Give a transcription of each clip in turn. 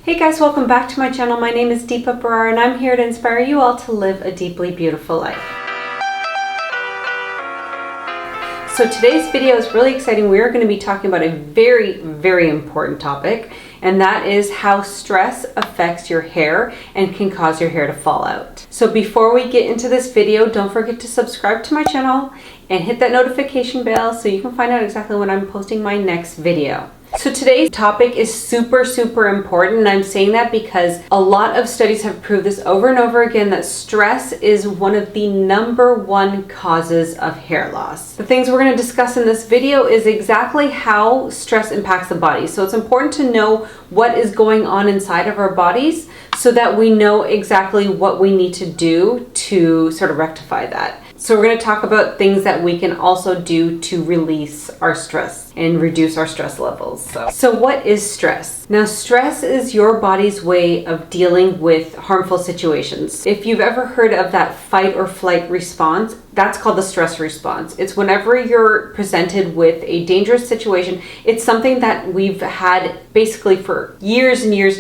Hey guys, welcome back to my channel. My name is Deepa Barar and I'm here to inspire you all to live a deeply beautiful life. So today's video is really exciting. We are going to be talking about a very important topic, and that is how stress affects your hair and can cause your hair to fall out. So before we get into this video, don't forget to subscribe to my channel and hit that notification bell so you can find out exactly when I'm posting my next video. So today's topic is super important, and I'm saying that because a lot of studies have proved this over and over again, that stress is one of the #1 causes of hair loss. The things we're going to discuss in this video is exactly how stress impacts the body. So it's important to know what is going on inside of our bodies so that we know exactly what we need to do to sort of rectify that. So we're going to talk about things that we can also do to release our stress and reduce our stress levels. So what is stress? Now, stress is your body's way of dealing with harmful situations. If you've ever heard of that fight or flight response, that's called the stress response. It's whenever you're presented with a dangerous situation. It's something that we've had basically for years and years.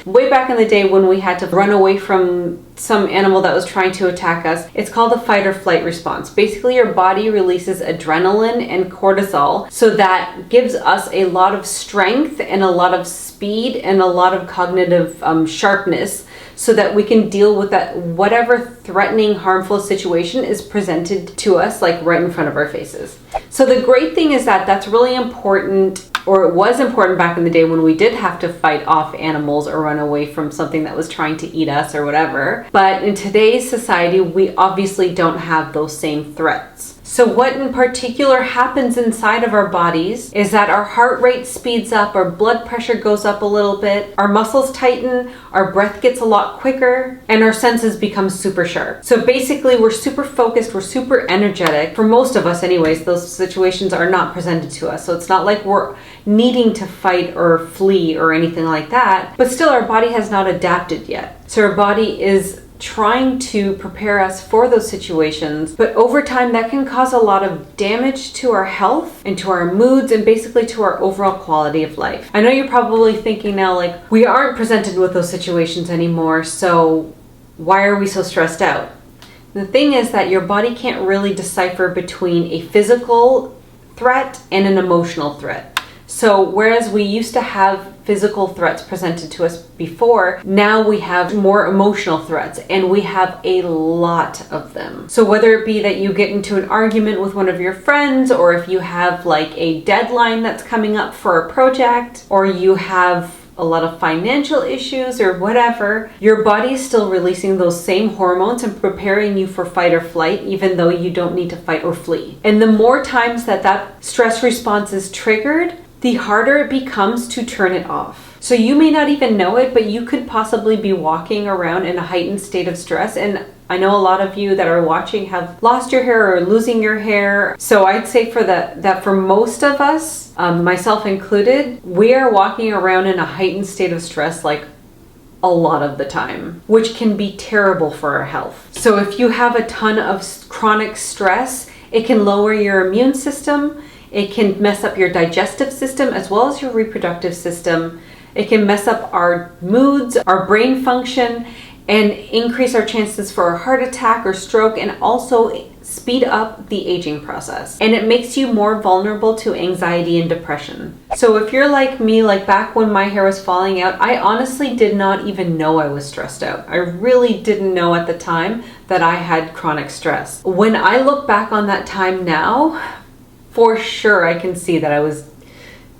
Way back in the day when we had to run away from some animal that was trying to attack us, it's called the fight or flight response. Basically, your body releases adrenaline and cortisol, so that gives us a lot of strength and a lot of speed and a lot of cognitive sharpness, so that we can deal with that whatever threatening, harmful situation is presented to us, like right in front of our faces. So the great thing is that that's really important, or it was important back in the day when we did have to fight off animals or run away from something that was trying to eat us or whatever. But in today's society, we obviously don't have those same threats. So what in particular happens inside of our bodies is that our heart rate speeds up, our blood pressure goes up a little bit, our muscles tighten, our breath gets a lot quicker, and our senses become super sharp. So basically, we're super focused, we're super energetic. For most of us anyways, those situations are not presented to us. So it's not like we're needing to fight or flee or anything like that, but still our body has not adapted yet. So our body is trying to prepare us for those situations, but over time that can cause a lot of damage to our health and to our moods and basically to our overall quality of life. I know you're probably thinking now, like, we aren't presented with those situations anymore, so why are we so stressed out? The thing is that your body can't really decipher between a physical threat and an emotional threat. So whereas we used to have physical threats presented to us before, now we have more emotional threats, and we have a lot of them. So whether it be that you get into an argument with one of your friends, or if you have like a deadline that's coming up for a project, or you have a lot of financial issues or whatever, your body is still releasing those same hormones and preparing you for fight or flight, even though you don't need to fight or flee. And the more times that that stress response is triggered, the harder it becomes to turn it off. So you may not even know it, but you could possibly be walking around in a heightened state of stress. And I know a lot of you that are watching have lost your hair or losing your hair. So I'd say that for most of us, myself included, we are walking around in a heightened state of stress like a lot of the time, which can be terrible for our health. So if you have a ton of chronic stress, it can lower your immune system. It can mess up your digestive system as well as your reproductive system. It can mess up our moods, our brain function, and increase our chances for a heart attack or stroke, and also speed up the aging process. And it makes you more vulnerable to anxiety and depression. So if you're like me, like back when my hair was falling out, I honestly did not even know I was stressed out. I really didn't know at the time that I had chronic stress. When I look back on that time now, for sure, I can see that I was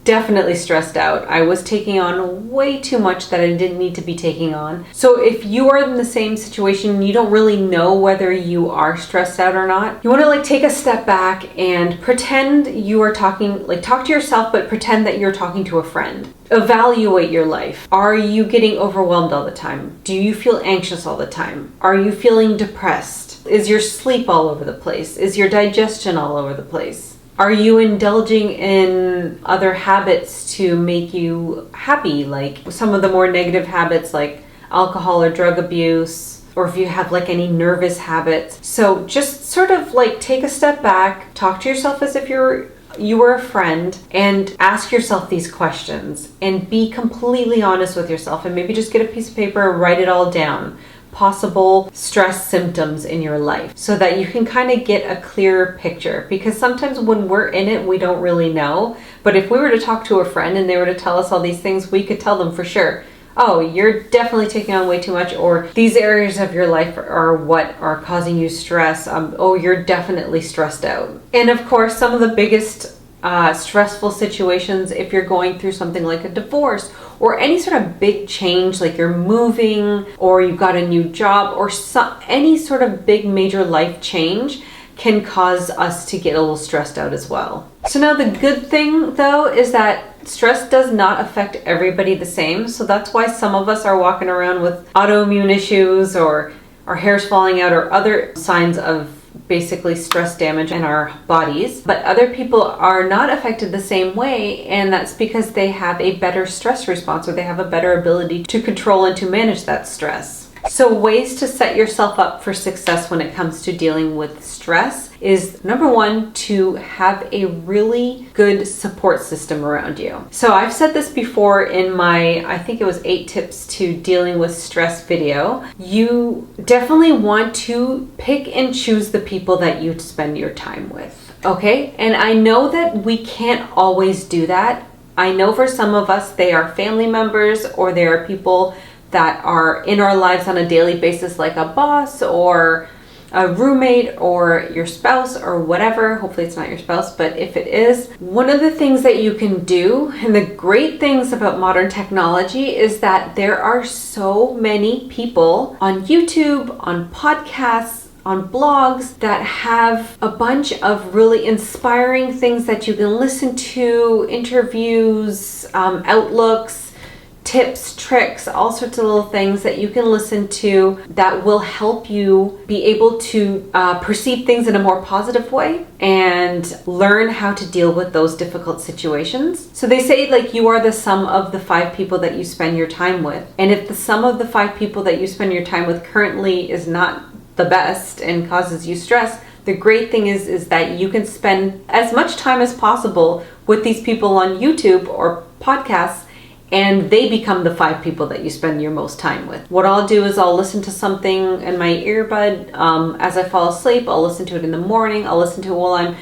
definitely stressed out. I was taking on way too much that I didn't need to be taking on. So if you are in the same situation, you don't really know whether you are stressed out or not, you want to take a step back and pretend you are talking, talk to yourself, but pretend that you're talking to a friend. Evaluate your life. Are you getting overwhelmed all the time? Do you feel anxious all the time? Are you feeling depressed? Is your sleep all over the place? Is your digestion all over the place? Are you indulging in other habits to make you happy, like some of the more negative habits like alcohol or drug abuse, or if you have any nervous habits? So just sort of take a step back, talk to yourself as if you're you were a friend and ask yourself these questions and be completely honest with yourself, and maybe just get a piece of paper and write it all down. Possible stress symptoms in your life so that you can kind of get a clearer picture, because sometimes when we're in it we don't really know, but if we were to talk to a friend and they were to tell us all these things, we could tell them for sure, oh, you're definitely taking on way too much, or these areas of your life are what are causing you stress. Oh, you're definitely stressed out. And of course, some of the biggest stressful situations, if you're going through something like a divorce or any sort of big change, like you're moving or you've got a new job or any sort of big major life change, can cause us to get a little stressed out as well. So now the good thing though is that stress does not affect everybody the same. So that's why some of us are walking around with autoimmune issues, or our hair's falling out, or other signs of basically stress damage in our bodies, but other people are not affected the same way, and that's because they have a better stress response, or they have a better ability to control and to manage that stress. So ways to set yourself up for success when it comes to dealing with stress is, number one, to have a really good support system around you. So I've said this before in my, I think it was 8 tips to dealing with stress video. You definitely want to pick and choose the people that you spend your time with. Okay? And I know that we can't always do that. I know for some of us, they are family members, or they are people that are in our lives on a daily basis, like a boss or a roommate or your spouse or whatever. Hopefully it's not your spouse, but if it is, one of the things that you can do, and the great things about modern technology, is that there are so many people on YouTube, on podcasts, on blogs that have a bunch of really inspiring things that you can listen to, interviews, outlooks, tips, tricks, all sorts of little things that you can listen to that will help you be able to perceive things in a more positive way and learn how to deal with those difficult situations. So they say, like, you are the sum of the 5 people that you spend your time with. And if the sum of the 5 people that you spend your time with currently is not the best and causes you stress, the great thing is that you can spend as much time as possible with these people on YouTube or podcasts, and they become the 5 people that you spend your most time with. What I'll do is I'll listen to something in my earbud as I fall asleep. I'll listen to it in the morning. I'll listen to it while I'm,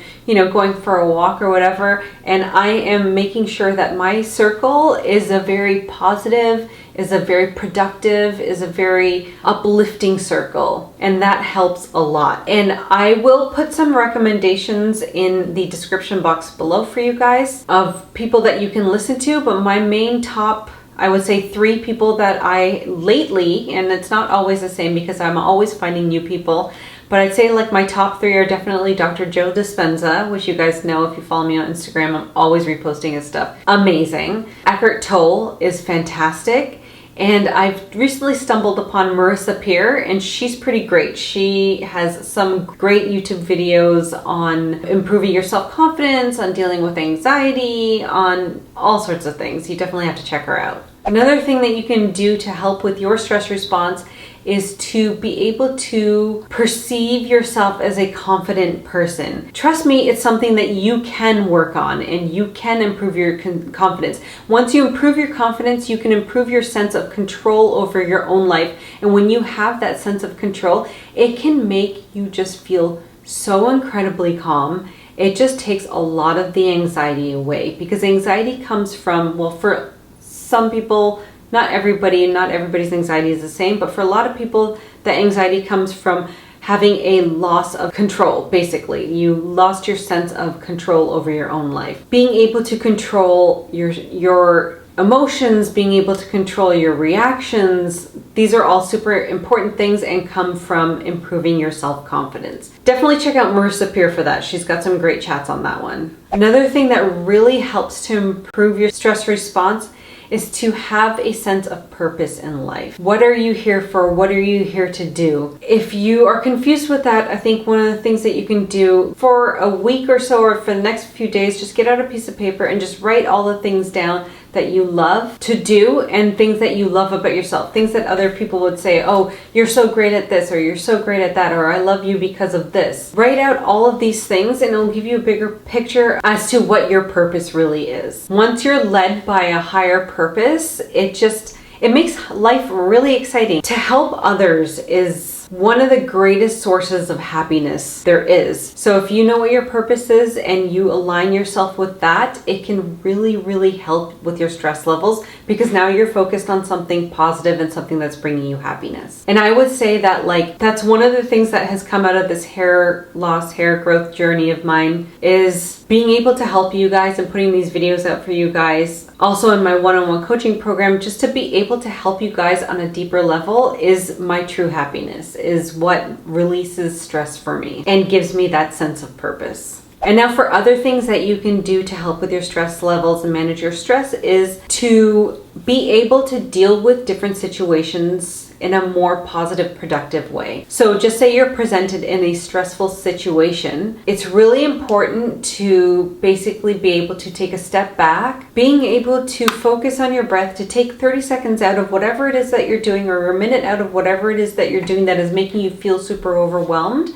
going for a walk or whatever. And I am making sure that my circle is a very positive, is a very productive, is a very uplifting circle. And that helps a lot. And I will put some recommendations in the description box below for you guys of people that you can listen to. But my main top, I would say 3 people that I lately, and it's not always the same because I'm always finding new people, but I'd say like my top 3 are definitely Dr. Joe Dispenza, which you guys know if you follow me on Instagram, I'm always reposting his stuff. Amazing. Eckhart Tolle is fantastic. And I've recently stumbled upon Marissa Peer, and she's pretty great. She has some great YouTube videos on improving your self-confidence, on dealing with anxiety, on all sorts of things. You definitely have to check her out. Another thing that you can do to help with your stress response is to be able to perceive yourself as a confident person. Trust me, it's something that you can work on, and you can improve your confidence. Once you improve your confidence, you can improve your sense of control over your own life. And when you have that sense of control, it can make you just feel so incredibly calm. It just takes a lot of the anxiety away, because anxiety comes from, well, for some people, not everybody's anxiety is the same, but for a lot of people, the anxiety comes from having a loss of control. Basically, you lost your sense of control over your own life. Being able to control your emotions, being able to control your reactions, these are all super important things and come from improving your self-confidence. Definitely check out Marissa Peer for that. She's got some great chats on that one. Another thing that really helps to improve your stress response is to have a sense of purpose in life. What are you here for? What are you here to do? If you are confused with that, I think one of the things that you can do for a week or so, or for the next few days, just get out a piece of paper and just write all the things down that you love to do and things that you love about yourself. Things that other people would say, oh, you're so great at this, or you're so great at that, or I love you because of this. Write out all of these things and it'll give you a bigger picture as to what your purpose really is. Once you're led by a higher purpose, it makes life really exciting. To help others is one of the greatest sources of happiness there is. So if you know what your purpose is and you align yourself with that, it can really, really help with your stress levels, because now you're focused on something positive and something that's bringing you happiness. And I would say that that's one of the things that has come out of this hair loss, hair growth journey of mine, is being able to help you guys and putting these videos out for you guys. Also in my one-on-one coaching program, just to be able to help you guys on a deeper level is my true happiness, is what releases stress for me and gives me that sense of purpose. And now for other things that you can do to help with your stress levels and manage your stress is to be able to deal with different situations in a more positive, productive way. So just say you're presented in a stressful situation, it's really important to basically be able to take a step back, being able to focus on your breath, to take 30 seconds out of whatever it is that you're doing, or a minute out of whatever it is that you're doing that is making you feel super overwhelmed,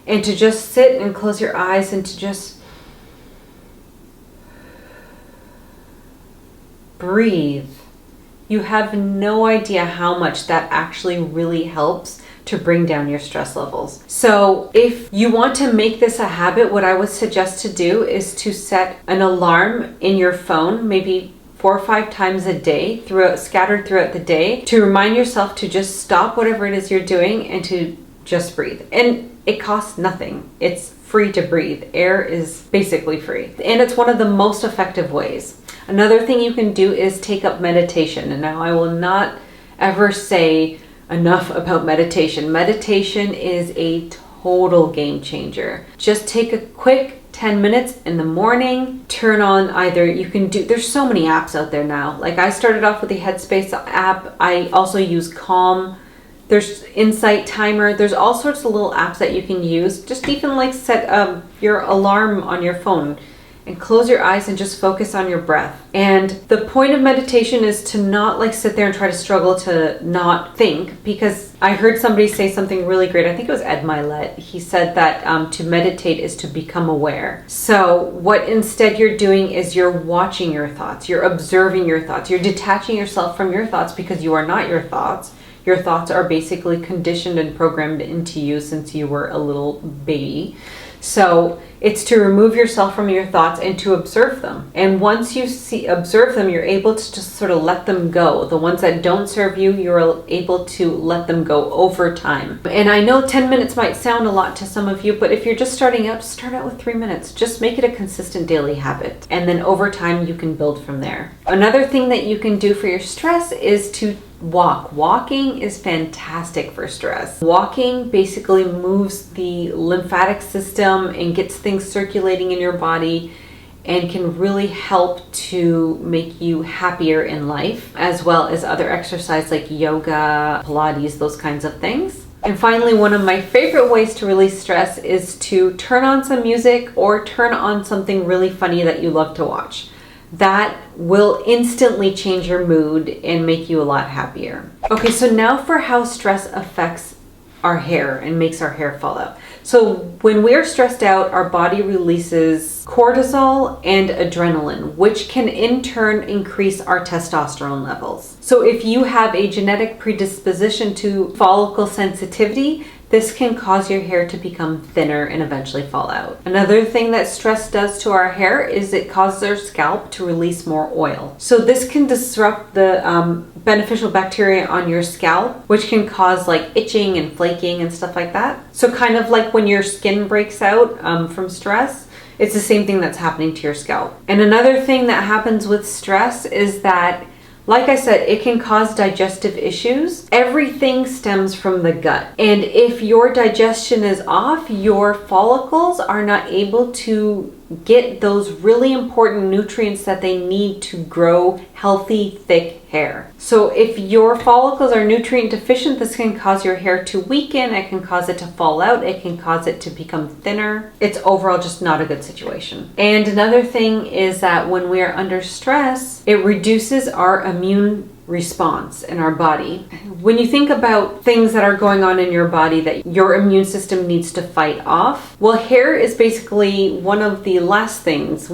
and to just sit and close your eyes and to just breathe. You have no idea how much that actually really helps to bring down your stress levels. So if you want to make this a habit, what I would suggest to do is to set an alarm in your phone, maybe 4 or 5 times a day, scattered throughout the day, to remind yourself to just stop whatever it is you're doing and to just breathe. And it costs nothing. It's free to breathe. Air is basically free. And it's one of the most effective ways. Another thing you can do is take up meditation. And now I will not ever say enough about meditation. Meditation is a total game changer. Just take a quick 10 minutes in the morning, turn on there's so many apps out there now. Like I started off with the Headspace app. I also use Calm. There's Insight Timer. There's all sorts of little apps that you can use. Just even set your alarm on your phone and close your eyes and just focus on your breath. And the point of meditation is to not sit there and try to struggle to not think, because I heard somebody say something really great. I think it was Ed Milet. He said that to meditate is to become aware. So what instead you're doing is you're watching your thoughts, you're observing your thoughts, you're detaching yourself from your thoughts, because you are not your thoughts. Your thoughts are basically conditioned and programmed into you since you were a little baby. So it's to remove yourself from your thoughts and to observe them. And once you observe them, you're able to just sort of let them go. The ones that don't serve you, you're able to let them go over time. And I know 10 minutes might sound a lot to some of you, but if you're just starting out, start out with 3 minutes. Just make it a consistent daily habit. And then over time, you can build from there. Another thing that you can do for your stress is to walk. Walking is fantastic for stress. Walking basically moves the lymphatic system and gets things circulating in your body and can really help to make you happier in life, as well as other exercise like yoga, Pilates, those kinds of things. And finally, one of my favorite ways to release stress is to turn on some music or turn on something really funny that you love to watch. That will instantly change your mood and make you a lot happier. Okay, so now for how stress affects our hair and makes our hair fall out. So when we're stressed out, our body releases cortisol and adrenaline, which can in turn increase our testosterone levels. So if you have a genetic predisposition to follicle sensitivity, this can cause your hair to become thinner and eventually fall out. Another thing that stress does to our hair is it causes our scalp to release more oil. So this can disrupt the beneficial bacteria on your scalp, which can cause itching and flaking and stuff like that. So kind of like when your skin breaks out from stress, it's the same thing that's happening to your scalp. And another thing that happens with stress is that, like I said, it can cause digestive issues. Everything stems from the gut. And if your digestion is off, your follicles are not able to get those really important nutrients that they need to grow healthy, thick hair. So if your follicles are nutrient deficient, this can cause your hair to weaken, it can cause it to fall out, it can cause it to become thinner. It's overall just not a good situation. And another thing is that when we are under stress, it reduces our immune response in our body. When you think about things that are going on in your body that your immune system needs to fight off, well, hair is basically one of the last things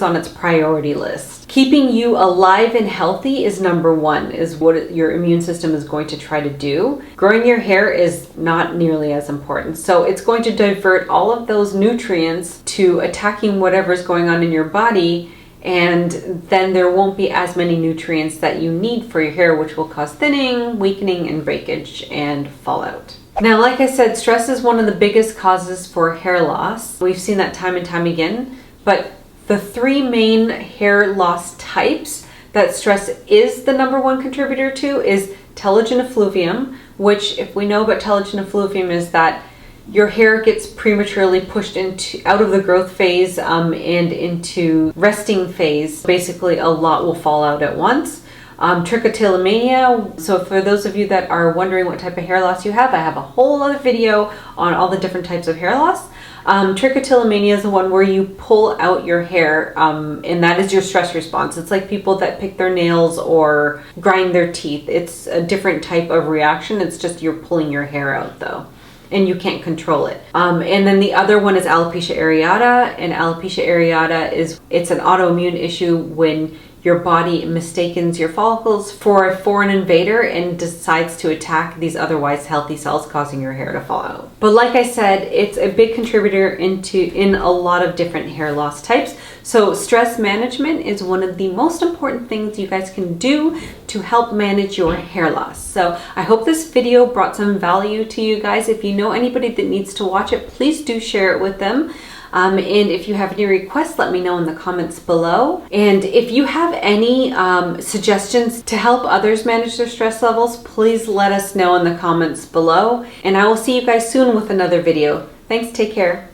on its priority list. Keeping you alive and healthy is number one, is what your immune system is going to try to do. Growing your hair is not nearly as important. So it's going to divert all of those nutrients to attacking whatever's going on in your body, and then there won't be as many nutrients that you need for your hair, which will cause thinning, weakening, and breakage and fallout. Now, like I said, stress is one of the biggest causes for hair loss. We've seen that time and time again, but the three main hair loss types that stress is the number one contributor to is telogen effluvium, which, if we know about telogen effluvium, is that your hair gets prematurely pushed out of the growth phase and into resting phase. Basically, a lot will fall out at once. Trichotillomania. So for those of you that are wondering what type of hair loss you have, I have a whole other video on all the different types of hair loss. Trichotillomania is the one where you pull out your hair, and that is your stress response. It's like people that pick their nails or grind their teeth. It's a different type of reaction. It's just you're pulling your hair out though, and you can't control it. And then the other one is alopecia areata, and alopecia areata it's an autoimmune issue when your body mistakes your follicles for a foreign invader and decides to attack these otherwise healthy cells, causing your hair to fall out. But like I said, it's a big contributor in a lot of different hair loss types. So stress management is one of the most important things you guys can do to help manage your hair loss. So I hope this video brought some value to you guys. If you know anybody that needs to watch it, please do share it with them. And if you have any requests, let me know in the comments below. And if you have any suggestions to help others manage their stress levels, please let us know in the comments below. And I will see you guys soon with another video. Thanks, take care.